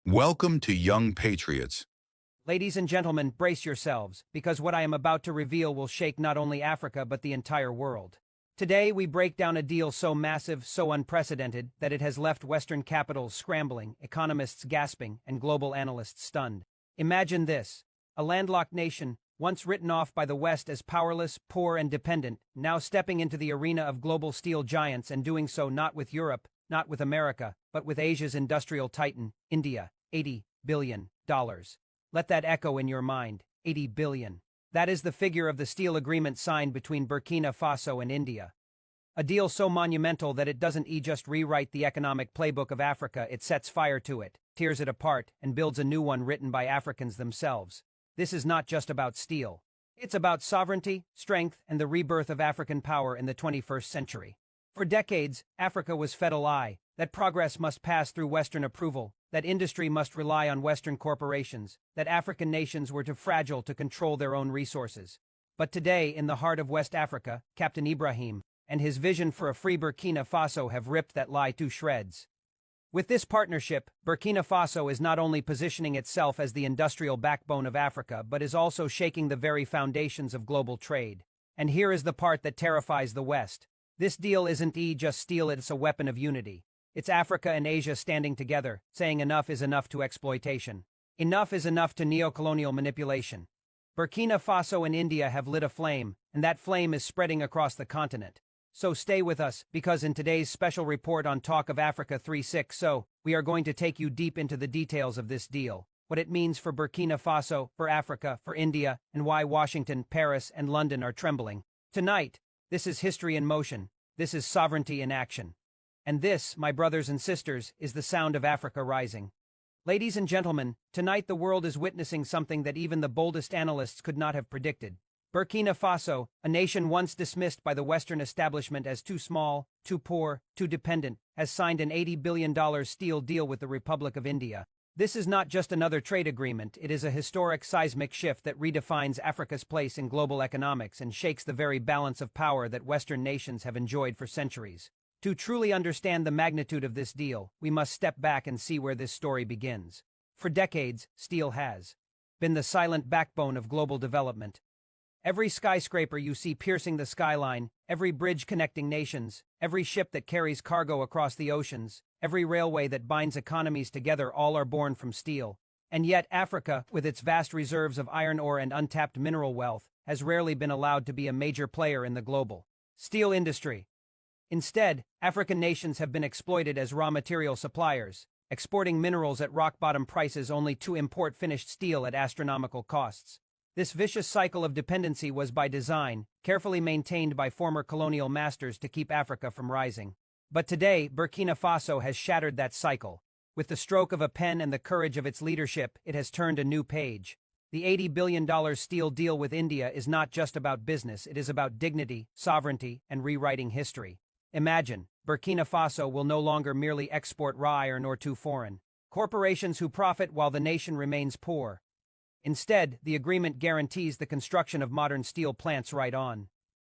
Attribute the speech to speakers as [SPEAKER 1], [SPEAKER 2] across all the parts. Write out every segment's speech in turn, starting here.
[SPEAKER 1] Welcome to Young Patriots.
[SPEAKER 2] Ladies and gentlemen, brace yourselves, because what I am about to reveal will shake not only Africa but the entire world. Today, we break down a deal so massive, so unprecedented, that it has left Western capitals scrambling, economists gasping, and global analysts stunned. Imagine this: a landlocked nation, once written off by the West as powerless, poor, and dependent, now stepping into the arena of global steel giants and doing so not with Europe, not with America, but with Asia's industrial titan, India. $80 billion. Let that echo in your mind. 80 billion. That is the figure of the steel agreement signed between Burkina Faso and India. A deal so monumental that it doesn't just rewrite the economic playbook of Africa, it sets fire to it, tears it apart, and builds a new one written by Africans themselves. This is not just about steel. It's about sovereignty, strength, and the rebirth of African power in the 21st century. For decades, Africa was fed a lie that progress must pass through Western approval, that industry must rely on Western corporations, that African nations were too fragile to control their own resources. But today, in the heart of West Africa, Captain Ibrahim and his vision for a free Burkina Faso have ripped that lie to shreds. With this partnership, Burkina Faso is not only positioning itself as the industrial backbone of Africa, but is also shaking the very foundations of global trade. And here is the part that terrifies the West. This deal isn't just steel, it's a weapon of unity. It's Africa and Asia standing together, saying enough is enough to exploitation. Enough is enough to neocolonial manipulation. Burkina Faso and India have lit a flame, and that flame is spreading across the continent. So stay with us, because in today's special report on Talk of Africa 360, we are going to take you deep into the details of this deal, what it means for Burkina Faso, for Africa, for India, and why Washington, Paris, and London are trembling. Tonight, this is history in motion. This is sovereignty in action. And this, my brothers and sisters, is the sound of Africa rising. Ladies and gentlemen, tonight the world is witnessing something that even the boldest analysts could not have predicted. Burkina Faso, a nation once dismissed by the Western establishment as too small, too poor, too dependent, has signed an $80 billion steel deal with the Republic of India. This is not just another trade agreement, it is a historic seismic shift that redefines Africa's place in global economics and shakes the very balance of power that Western nations have enjoyed for centuries. To truly understand the magnitude of this deal, we must step back and see where this story begins. For decades, steel has been the silent backbone of global development. Every skyscraper you see piercing the skyline, every bridge connecting nations, every ship that carries cargo across the oceans, every railway that binds economies together, all are born from steel. And yet Africa, with its vast reserves of iron ore and untapped mineral wealth, has rarely been allowed to be a major player in the global steel industry. Instead, African nations have been exploited as raw material suppliers, exporting minerals at rock-bottom prices only to import finished steel at astronomical costs. This vicious cycle of dependency was by design, carefully maintained by former colonial masters to keep Africa from rising. But today, Burkina Faso has shattered that cycle. With the stroke of a pen and the courage of its leadership, it has turned a new page. The $80 billion steel deal with India is not just about business, it is about dignity, sovereignty, and rewriting history. Imagine, Burkina Faso will no longer merely export raw iron or too foreign corporations who profit while the nation remains poor. Instead, the agreement guarantees the construction of modern steel plants right on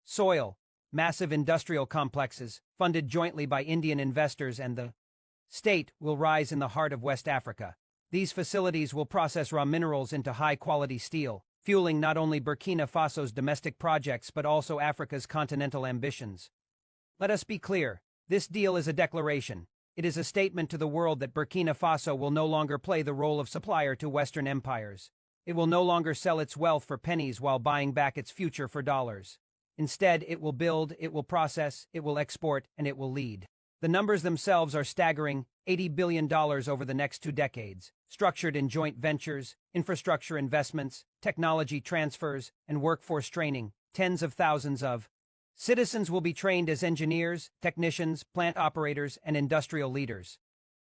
[SPEAKER 2] soil, massive industrial complexes, funded jointly by Indian investors and the state, will rise in the heart of West Africa. These facilities will process raw minerals into high-quality steel, fueling not only Burkina Faso's domestic projects but also Africa's continental ambitions. Let us be clear, this deal is a declaration. It is a statement to the world that Burkina Faso will no longer play the role of supplier to Western empires. It will no longer sell its wealth for pennies while buying back its future for dollars. Instead, it will build, it will process, it will export, and it will lead. The numbers themselves are staggering: $80 billion over the next 2 decades, structured in joint ventures, infrastructure investments, technology transfers, and workforce training. Tens of thousands of citizens will be trained as engineers, technicians, plant operators, and industrial leaders.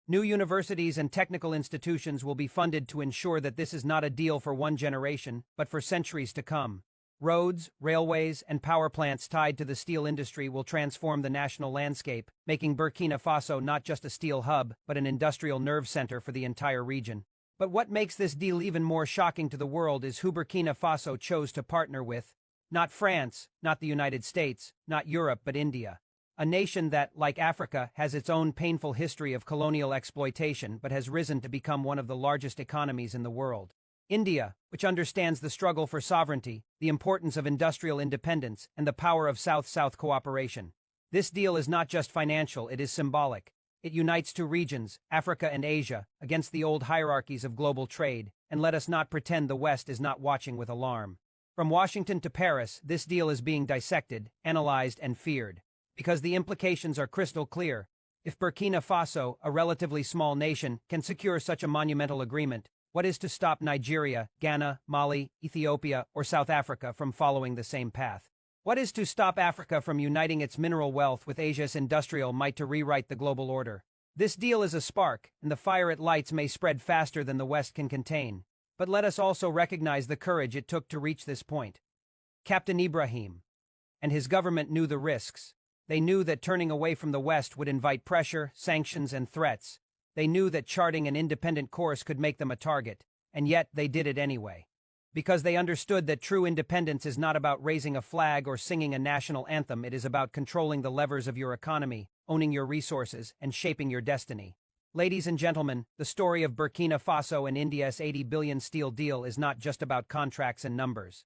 [SPEAKER 2] New universities and technical institutions will be funded to ensure that this is not a deal for one generation, but for centuries to come. Roads, railways, and power plants tied to the steel industry will transform the national landscape, making Burkina Faso not just a steel hub, but an industrial nerve center for the entire region. But what makes this deal even more shocking to the world is who Burkina Faso chose to partner with. Not France, not the United States, not Europe, but India. A nation that, like Africa, has its own painful history of colonial exploitation but has risen to become one of the largest economies in the world. India, which understands the struggle for sovereignty, the importance of industrial independence, and the power of South-South cooperation. This deal is not just financial, it is symbolic. It unites two regions, Africa and Asia, against the old hierarchies of global trade, and let us not pretend the West is not watching with alarm. From Washington to Paris, this deal is being dissected, analyzed, and feared. Because the implications are crystal clear. If Burkina Faso, a relatively small nation, can secure such a monumental agreement, what is to stop Nigeria, Ghana, Mali, Ethiopia, or South Africa from following the same path? What is to stop Africa from uniting its mineral wealth with Asia's industrial might to rewrite the global order? This deal is a spark, and the fire it lights may spread faster than the West can contain. But let us also recognize the courage it took to reach this point. Captain Ibrahim and his government knew the risks. They knew that turning away from the West would invite pressure, sanctions, and threats. They knew that charting an independent course could make them a target, and yet they did it anyway. Because they understood that true independence is not about raising a flag or singing a national anthem, it is about controlling the levers of your economy, owning your resources, and shaping your destiny. Ladies and gentlemen, the story of Burkina Faso and India's 80 billion steel deal is not just about contracts and numbers.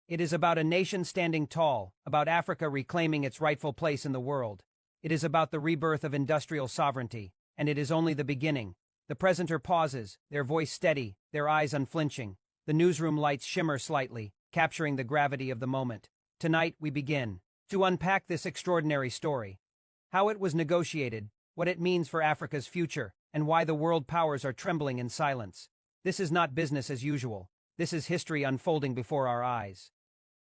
[SPEAKER 2] It is about a nation standing tall, about Africa reclaiming its rightful place in the world. It is about the rebirth of industrial sovereignty, and it is only the beginning. The presenter pauses, their voice steady, their eyes unflinching. The newsroom lights shimmer slightly, capturing the gravity of the moment. Tonight, we begin to unpack this extraordinary story. How it was negotiated, what it means for Africa's future, and why the world powers are trembling in silence. This is not business as usual. This is history unfolding before our eyes.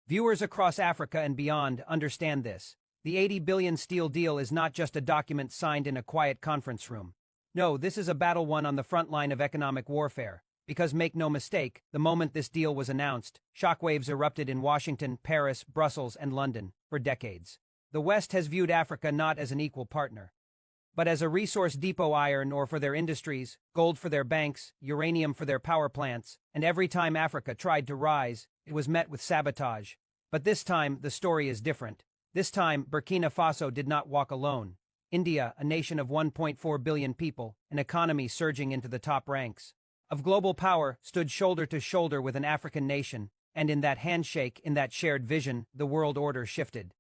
[SPEAKER 2] Viewers across Africa and beyond understand this. The 80 billion steel deal is not just a document signed in a quiet conference room. No, this is a battle won on the front line of economic warfare. Because make no mistake, the moment this deal was announced, shockwaves erupted in Washington, Paris, Brussels, and London for decades. The West has viewed Africa not as an equal partner, but as a resource depot, iron ore for their industries, gold for their banks, uranium for their power plants, and every time Africa tried to rise, it was met with sabotage. But this time, the story is different. This time, Burkina Faso did not walk alone. India, a nation of 1.4 billion people, an economy surging into the top ranks of global power, stood shoulder to shoulder with an African nation, and in that handshake, in that shared vision, the world order shifted.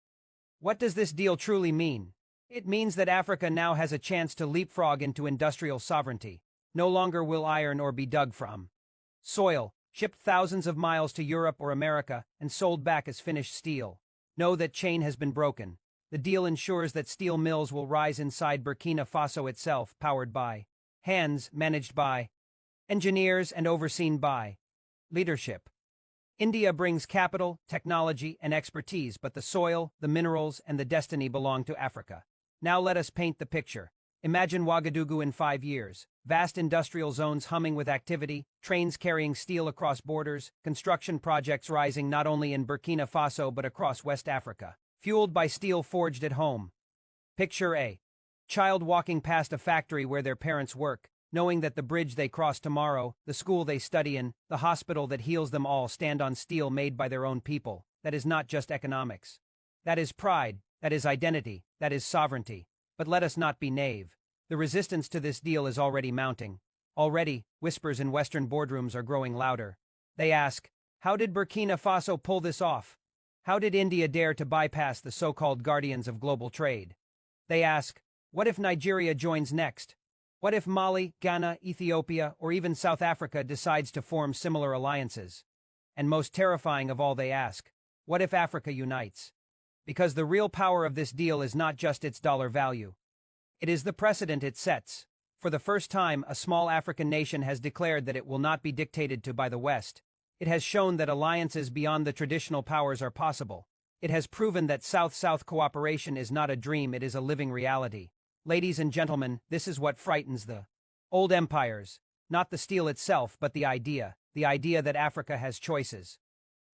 [SPEAKER 2] What does this deal truly mean? It means that Africa now has a chance to leapfrog into industrial sovereignty. No longer will iron ore be dug from soil, shipped thousands of miles to Europe or America, and sold back as finished steel. Know that chain has been broken. The deal ensures that steel mills will rise inside Burkina Faso itself, powered by hands, managed by engineers, and overseen by leadership. India brings capital, technology, and expertise, but the soil, the minerals, and the destiny belong to Africa. Now let us paint the picture. Imagine Ouagadougou in 5 years. Vast industrial zones humming with activity, trains carrying steel across borders, construction projects rising not only in Burkina Faso but across West Africa, fueled by steel forged at home. Picture a child walking past a factory where their parents work, knowing that the bridge they cross tomorrow, the school they study in, the hospital that heals them all stand on steel made by their own people. That is not just economics. That is pride, that is identity, that is sovereignty. But let us not be naive. The resistance to this deal is already mounting. Already, whispers in Western boardrooms are growing louder. They ask, how did Burkina Faso pull this off? How did India dare to bypass the so-called guardians of global trade? They ask, what if Nigeria joins next? What if Mali, Ghana, Ethiopia, or even South Africa decides to form similar alliances? And most terrifying of all, they ask, what if Africa unites? Because the real power of this deal is not just its dollar value. It is the precedent it sets. For the first time, a small African nation has declared that it will not be dictated to by the West. It has shown that alliances beyond the traditional powers are possible. It has proven that South-South cooperation is not a dream, it is a living reality. Ladies and gentlemen, this is what frightens the old empires. Not the steel itself, but the idea that Africa has choices.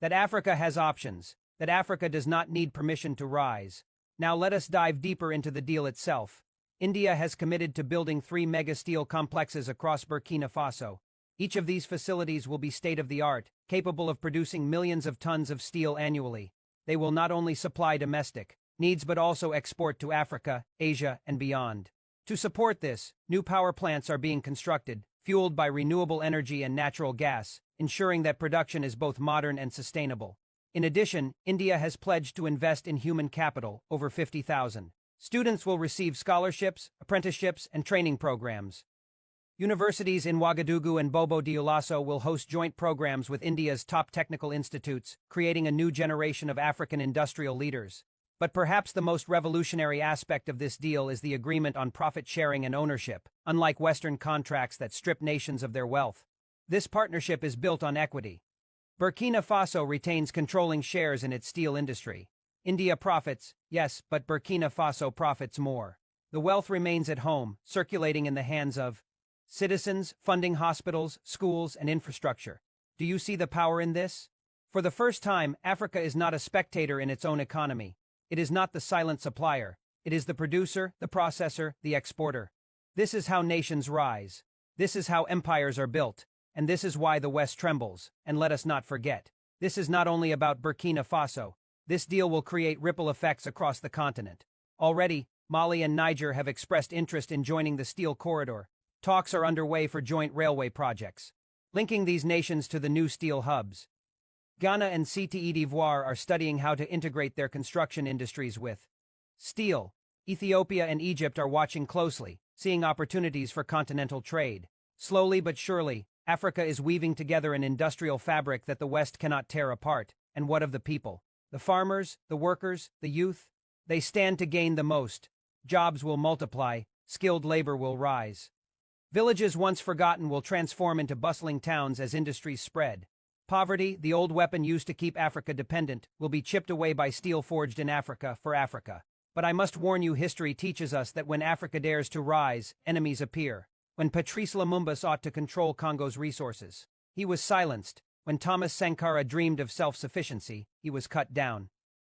[SPEAKER 2] That Africa has options. That Africa does not need permission to rise. Now let us dive deeper into the deal itself. India has committed to building 3 mega steel complexes across Burkina Faso. Each of these facilities will be state-of-the-art, capable of producing millions of tons of steel annually. They will not only supply domestic, needs but also export to Africa, Asia, and beyond. To support this, new power plants are being constructed, fueled by renewable energy and natural gas, ensuring that production is both modern and sustainable. In addition, India has pledged to invest in human capital, over 50,000. Students will receive scholarships, apprenticeships, and training programs. Universities in Ouagadougou and Bobo Dioulasso will host joint programs with India's top technical institutes, creating a new generation of African industrial leaders. But perhaps the most revolutionary aspect of this deal is the agreement on profit sharing and ownership. Unlike Western contracts that strip nations of their wealth, this partnership is built on equity. Burkina Faso retains controlling shares in its steel industry. India profits, yes, but Burkina Faso profits more. The wealth remains at home, circulating in the hands of citizens, funding hospitals, schools, and infrastructure. Do you see the power in this? For the first time, Africa is not a spectator in its own economy. It is not the silent supplier. It is the producer, the processor, the exporter. This is how nations rise. This is how empires are built. And this is why the West trembles. And let us not forget, this is not only about Burkina Faso. This deal will create ripple effects across the continent. Already, Mali and Niger have expressed interest in joining the steel corridor. Talks are underway for joint railway projects, linking these nations to the new steel hubs. Ghana and Cote d'Ivoire are studying how to integrate their construction industries with steel. Ethiopia and Egypt are watching closely, seeing opportunities for continental trade. Slowly but surely, Africa is weaving together an industrial fabric that the West cannot tear apart. And what of the people? The farmers, the workers, the youth? They stand to gain the most. Jobs will multiply, skilled labor will rise. Villages once forgotten will transform into bustling towns as industries spread. Poverty, the old weapon used to keep Africa dependent, will be chipped away by steel forged in Africa for Africa. But I must warn you, history teaches us that when Africa dares to rise, enemies appear. When Patrice Lumumba sought to control Congo's resources, he was silenced. When Thomas Sankara dreamed of self-sufficiency, he was cut down.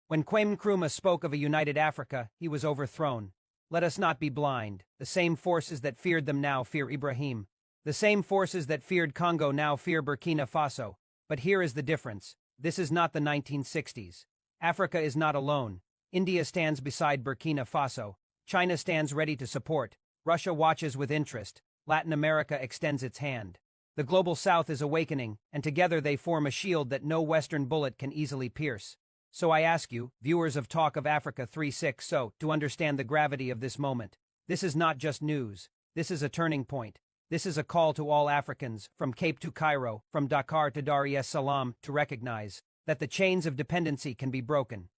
[SPEAKER 2] When Kwame Nkrumah spoke of a united Africa, he was overthrown. Let us not be blind. The same forces that feared them now fear Ibrahim. The same forces that feared Congo now fear Burkina Faso. But here is the difference. This is not the 1960s. Africa is not alone. India stands beside Burkina Faso. China stands ready to support. Russia watches with interest. Latin America extends its hand. The global south is awakening, and together they form a shield that no Western bullet can easily pierce. So I ask you, viewers of Talk of Africa 3/6, to understand the gravity of this moment. This is not just news. This is a turning point. This is a call to all Africans, from Cape to Cairo, from Dakar to Dar es Salaam, to recognize that the chains of dependency can be broken.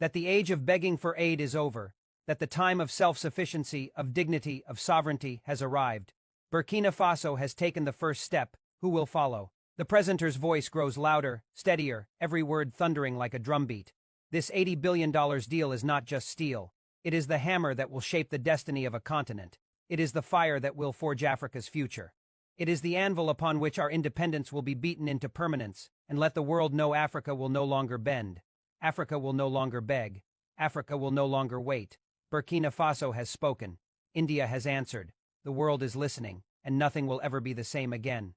[SPEAKER 2] That the age of begging for aid is over. That the time of self-sufficiency, of dignity, of sovereignty has arrived. Burkina Faso has taken the first step. Who will follow? The presenter's voice grows louder, steadier, every word thundering like a drumbeat. This $80 billion deal is not just steel. It is the hammer that will shape the destiny of a continent. It is the fire that will forge Africa's future. It is the anvil upon which our independence will be beaten into permanence, and let the world know Africa will no longer bend. Africa will no longer beg. Africa will no longer wait. Burkina Faso has spoken. India has answered. The world is listening, and nothing will ever be the same again.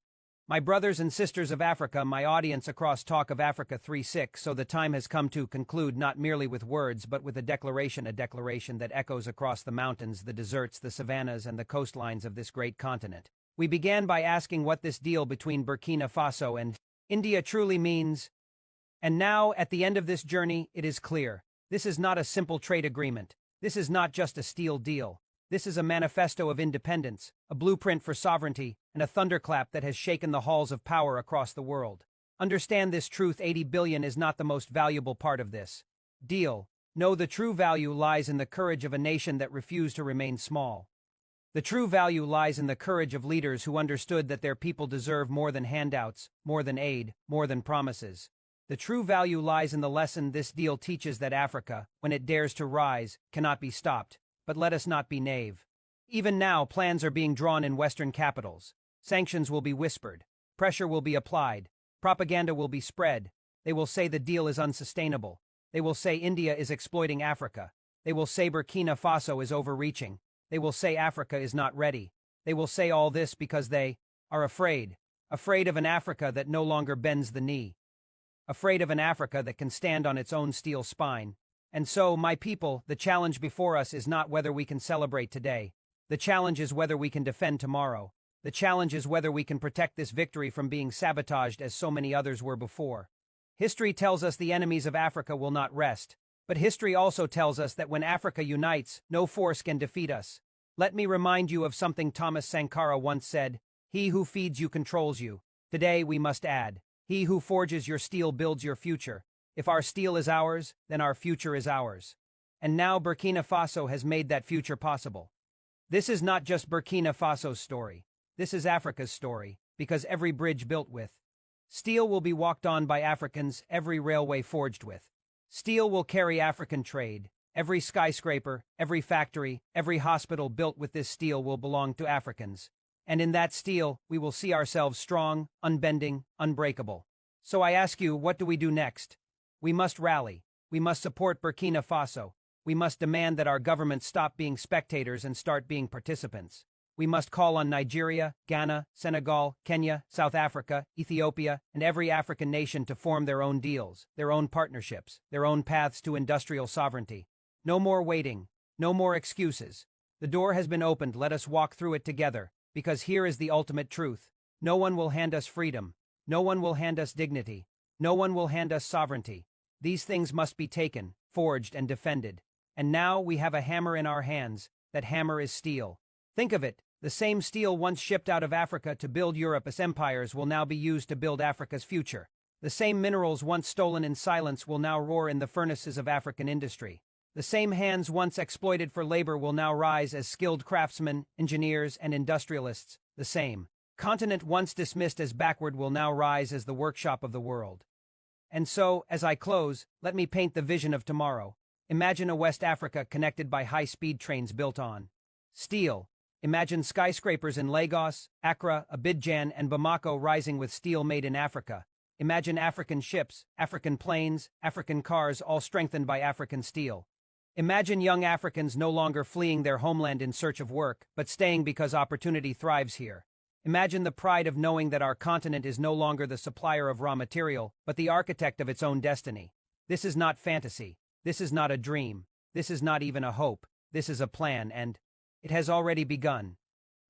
[SPEAKER 2] My brothers and sisters of Africa, my audience across Talk of Africa 3/6, so the time has come to conclude not merely with words but with a declaration that echoes across the mountains, the deserts, the savannas, and the coastlines of this great continent. We began by asking what this deal between Burkina Faso and India truly means. And now, at the end of this journey, it is clear. This is not a simple trade agreement. This is not just a steel deal. This is a manifesto of independence, a blueprint for sovereignty, and a thunderclap that has shaken the halls of power across the world. Understand this truth: 80 billion is not the most valuable part of this deal. No, the true value lies in the courage of a nation that refused to remain small. The true value lies in the courage of leaders who understood that their people deserve more than handouts, more than aid, more than promises. The true value lies in the lesson this deal teaches, that Africa, when it dares to rise, cannot be stopped. But let us not be naive. Even now, plans are being drawn in Western capitals. Sanctions will be whispered. Pressure will be applied. Propaganda will be spread. They will say the deal is unsustainable. They will say India is exploiting Africa. They will say Burkina Faso is overreaching. They will say Africa is not ready. They will say all this because they are afraid. Afraid of an Africa that no longer bends the knee. Afraid of an Africa that can stand on its own steel spine. And so, my people, the challenge before us is not whether we can celebrate today. The challenge is whether we can defend tomorrow. The challenge is whether we can protect this victory from being sabotaged as so many others were before. History tells us the enemies of Africa will not rest. But history also tells us that when Africa unites, no force can defeat us. Let me remind you of something Thomas Sankara once said, "He who feeds you controls you." Today we must add, "He who forges your steel builds your future." If our steel is ours, then our future is ours. And now Burkina Faso has made that future possible. This is not just Burkina Faso's story. This is Africa's story, because every bridge built with steel will be walked on by Africans, every railway forged with steel will carry African trade. Every skyscraper, every factory, every hospital built with this steel will belong to Africans. And in that steel, we will see ourselves strong, unbending, unbreakable. So I ask you, what do we do next? We must rally. We must support Burkina Faso. We must demand that our government stop being spectators and start being participants. We must call on Nigeria, Ghana, Senegal, Kenya, South Africa, Ethiopia, and every African nation to form their own deals, their own partnerships, their own paths to industrial sovereignty. No more waiting. No more excuses. The door has been opened, let us walk through it together, because here is the ultimate truth. No one will hand us freedom. No one will hand us dignity. No one will hand us sovereignty. These things must be taken, forged, and defended. And now we have a hammer in our hands. That hammer is steel. Think of it, the same steel once shipped out of Africa to build Europe's empires will now be used to build Africa's future. The same minerals once stolen in silence will now roar in the furnaces of African industry. The same hands once exploited for labor will now rise as skilled craftsmen, engineers, and industrialists. The same continent once dismissed as backward will now rise as the workshop of the world. And so, as I close, let me paint the vision of tomorrow. Imagine a West Africa connected by high-speed trains built on steel. Imagine skyscrapers in Lagos, Accra, Abidjan, and Bamako rising with steel made in Africa. Imagine African ships, African planes, African cars, all strengthened by African steel. Imagine young Africans no longer fleeing their homeland in search of work, but staying because opportunity thrives here. Imagine the pride of knowing that our continent is no longer the supplier of raw material, but the architect of its own destiny. This is not fantasy. This is not a dream. This is not even a hope. This is a plan, and it has already begun.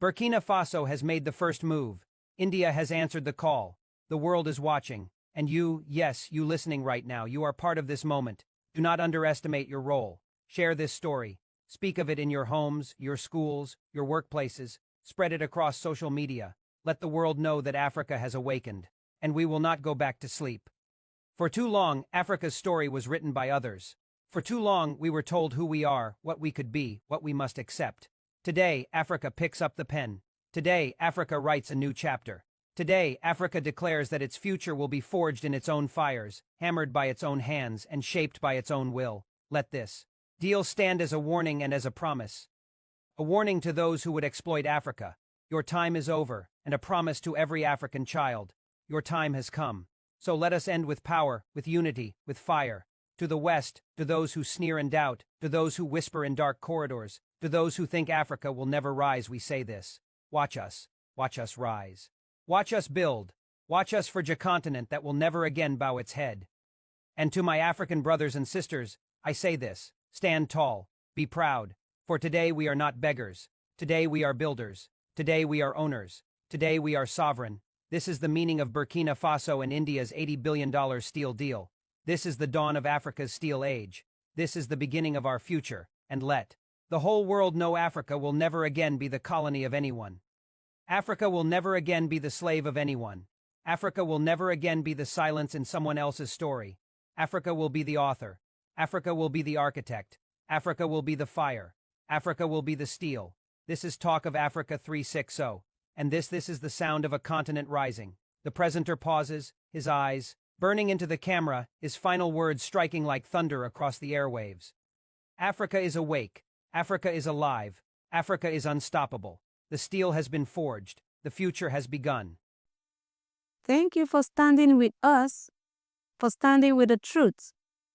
[SPEAKER 2] Burkina Faso has made the first move. India has answered the call. The world is watching. And you, yes, you listening right now, you are part of this moment. Do not underestimate your role. Share this story. Speak of it in your homes, your schools, your workplaces. Spread it across social media. Let the world know that Africa has awakened. And we will not go back to sleep. For too long, Africa's story was written by others. For too long, we were told who we are, what we could be, what we must accept. Today, Africa picks up the pen. Today, Africa writes a new chapter. Today, Africa declares that its future will be forged in its own fires, hammered by its own hands, and shaped by its own will. Let this deal stand as a warning and as a promise. A warning to those who would exploit Africa. Your time is over, and a promise to every African child. Your time has come. So let us end with power, with unity, with fire. To the West, to those who sneer and doubt, to those who whisper in dark corridors, to those who think Africa will never rise, we say this. Watch us rise. Watch us build. Watch us forge a continent that will never again bow its head. And to my African brothers and sisters, I say this. Stand tall. Be proud. For today we are not beggars. Today we are builders. Today we are owners. Today we are sovereign. This is the meaning of Burkina Faso and India's $80 billion steel deal. This is the dawn of Africa's steel age. This is the beginning of our future. And let the whole world know Africa will never again be the colony of anyone. Africa will never again be the slave of anyone. Africa will never again be the silence in someone else's story. Africa will be the author. Africa will be the architect. Africa will be the fire. Africa will be the steel. This is Talk of Africa 360. And this is the sound of a continent rising. The presenter pauses, his eyes burning into the camera, his final words striking like thunder across the airwaves. Africa is awake. Africa is alive. Africa is unstoppable. The steel has been forged. The future has begun.
[SPEAKER 3] Thank you for standing with us, for standing with the truth,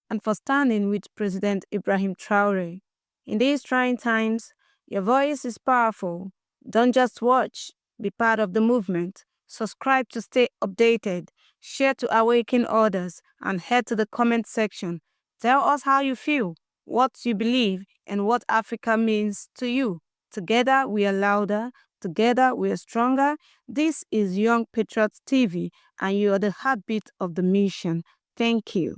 [SPEAKER 3] and for standing with President Ibrahim Traore. In these trying times, your voice is powerful. Don't just watch, be part of the movement. Subscribe to stay updated, share to awaken others, and head to the comment section Tell us how you feel, what you believe, and what Africa means to you. Together we are louder. Together we are stronger. This is Young Patriots TV, and you are the heartbeat of the mission. Thank you.